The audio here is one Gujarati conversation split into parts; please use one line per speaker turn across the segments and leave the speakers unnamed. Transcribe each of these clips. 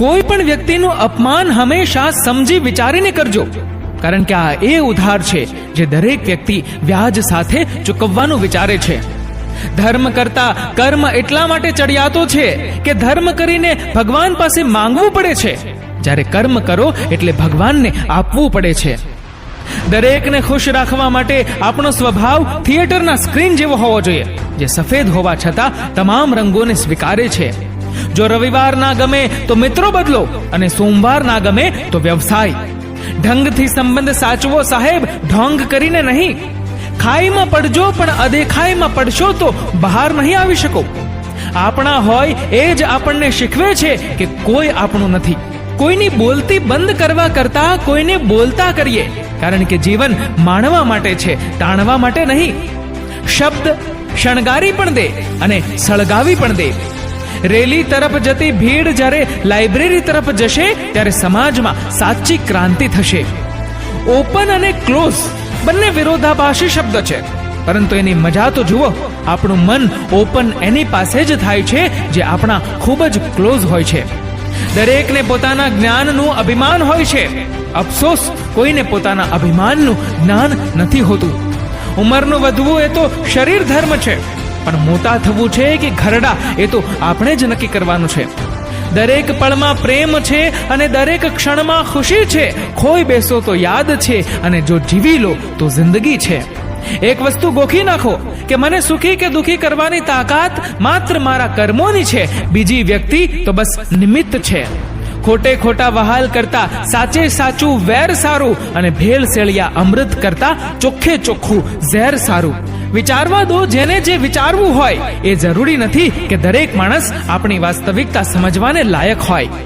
કોઈ પણ વ્યક્તિનું અપમાન હંમેશા સમજી વિચારીને કરજો, કારણ કે આ એ ઉધાર છે જે દરેક વ્યક્તિ વ્યાજ સાથે ચૂકવવાનું વિચારે છે. ધર્મ કરતા કર્મ એટલા માટે ચડિયાતો છે કે ધર્મ કરીને ભગવાન પાસે માંગવું પડે છે, જ્યારે કર્મ કરો એટલે ભગવાનને આપવું પડે છે. દરેકને ખુશ રાખવા માટે આપણો સ્વભાવ થિયેટરના સ્ક્રીન જેવો હોવો જોઈએ, જે સફેદ હોવા છતાં તમામ રંગોને સ્વીકારે છે. જો રવિવાર ના ગમે તો મિત્રો બદલો, અને સોમવાર ના ગમે તો વ્યવસાય. ઢંગથી સંબંધ સાચવો સાહેબ, ઢોંગ કરીને નહીં. ખાઈમાં પડજો પણ અદેખાઈમાં પડશો તો બહાર નહીં આવી શકો. આપણા હોય એ જ આપણને શીખવે છે કે કોઈ આપણું નથી. કોઈની બોલતી બંધ કરવા કરતા કોઈને બોલતા કરીએ, કારણ કે જીવન માણવા માટે છે, તાણવા માટે નહીં. શબ્દ શણગારી પણ દે અને સળગાવી પણ દે. રેલી તરફ જતી ભીડ જ્યારે લાઇબ્રેરી તરફ જશે ત્યારે સમાજમાં સાચી ક્રાંતિ થશે. ઓપન અને ક્લોઝ બંને વિરોધાભાસી શબ્દ છે, પરંતુ એની મજા તો જુઓ. આપણું મન ઓપન એની પાસે જ થાય છે જે આપણા ખૂબ જ ક્લોઝ હોય છે. દરેકને પોતાના જ્ઞાનનું અભિમાન હોય છે. અફસોસ, કોઈને પોતાના અભિમાનનું જ્ઞાન નથી હોતું. ઉંમરનું વધવું એ તો શરીર ધર્મ છે, પણ મોટા થવું છે કે ઘરડા એ તો આપણે જ નક્કી કરવાનું છે. દરેક પળમાં પ્રેમ છે અને દરેક ક્ષણમાં ખુશી છે. ખોઈ બેસો તો યાદ છે, અને જો જીવી લો તો જિંદગી છે. એક વસ્તુ ગોખી નાખો કે મને સુખી કે દુખી કરવાની તાકાત માત્ર મારા કર્મોની છે, બીજી વ્યક્તિ તો બસ નિમિત્ત છે. ખોટે ખોટા વહાલ કરતા સાચે સાચું વેર સારું, અને ભેળ સેળિયા અમૃત કરતા ચોખ્ખે ચોખ્ખું ઝેર સારું. વિચારવા દો જેને જે વિચારવું હોય. એ જરૂરી નથી કે દરેક માણસ આપણી વાસ્તવિકતા સમજવાને લાયક હોય.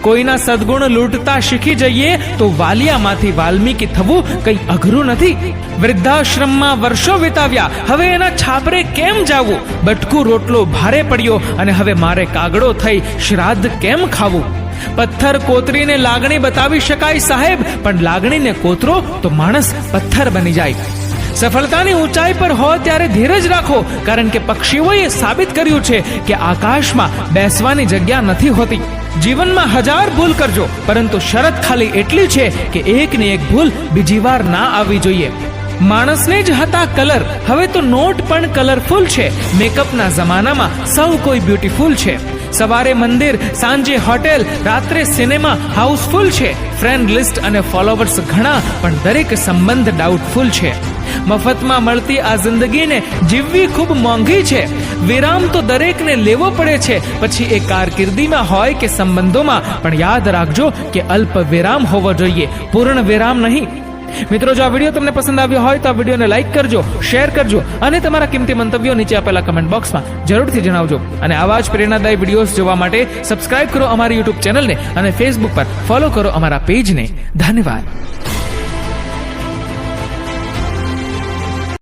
કોઈના સદગુણ લૂંટતા શીખી જઈએ તો વાલિયામાંથી વાલ્મીકી થવું કંઈ અઘરું નથી. વૃદ્ધાશ્રમમાં વર્ષો વિતાવ્યા, હવે એના છાપરે કેમ જાવું? બટકું રોટલો ભારે પડ્યો અને હવે મારે કાગડો થઈ શ્રાદ્ધ કેમ ખાવું? પથ્થર કોતરીને લાગણી બતાવી શકાય સાહેબ, પણ લાગણીને કોતરો તો માણસ પથ્થર બની જાય. સફળતાની ઊંચાઈ પર હો ત્યારે ધીરજ રાખો, કારણ કે પક્ષીઓએ સાબિત કર્યું છે કે આકાશમાં બેસવાની જગ્યા નથી હોતી. જીવનમાં 1000 ભૂલ કરજો, પરંતુ શરત ખાલી એટલી છે કે એકની એક ભૂલ બીજી વાર ના આવવી જોઈએ. માણસને જ હતા કલર, હવે તો નોટ પણ કલરફુલ છે. મેકઅપના જમાનામાં સૌ કોઈ બ્યુટીફુલ છે. સવારે મંદિર, સાંજે હોટેલ, રાત્રે સિનેમા હાઉસફુલ છે. ફ્રેન્ડ લિસ્ટ અને ફોલોવર્સ ઘણા, પણ દરેક સંબંધ ડાઉટફુલ છે. મફતમાં મળતી આ જિંદગીને જીવવી ખૂબ મોંઘી છે. વિરામ તો દરેકને લેવો પડે છે, પછી એ કારકિર્દીમાં હોય કે સંબંધોમાં. પણ યાદ રાખજો કે અલ્પ વિરામ હોવો જોઈએ, પૂર્ણ વિરામ નહીં. મિત્રો, જો આ વિડીયો તમને પસંદ આવ્યો હોય તો આ વિડીયોને લાઈક કરજો, શેર કરજો, અને તમારા કિંમતી મંતવ્યો નીચે આપેલા કમેન્ટ બોક્સમાં જરૂરથી જણાવજો. અને આવા જ પ્રેરણાદાયી વિડીયોઝ જોવા માટે સબસ્ક્રાઇબ કરો અમારી યુટ્યુબ ચેનલને, અને ફેસબુક પર ફોલો કરો અમારા પેજને. ધન્યવાદ.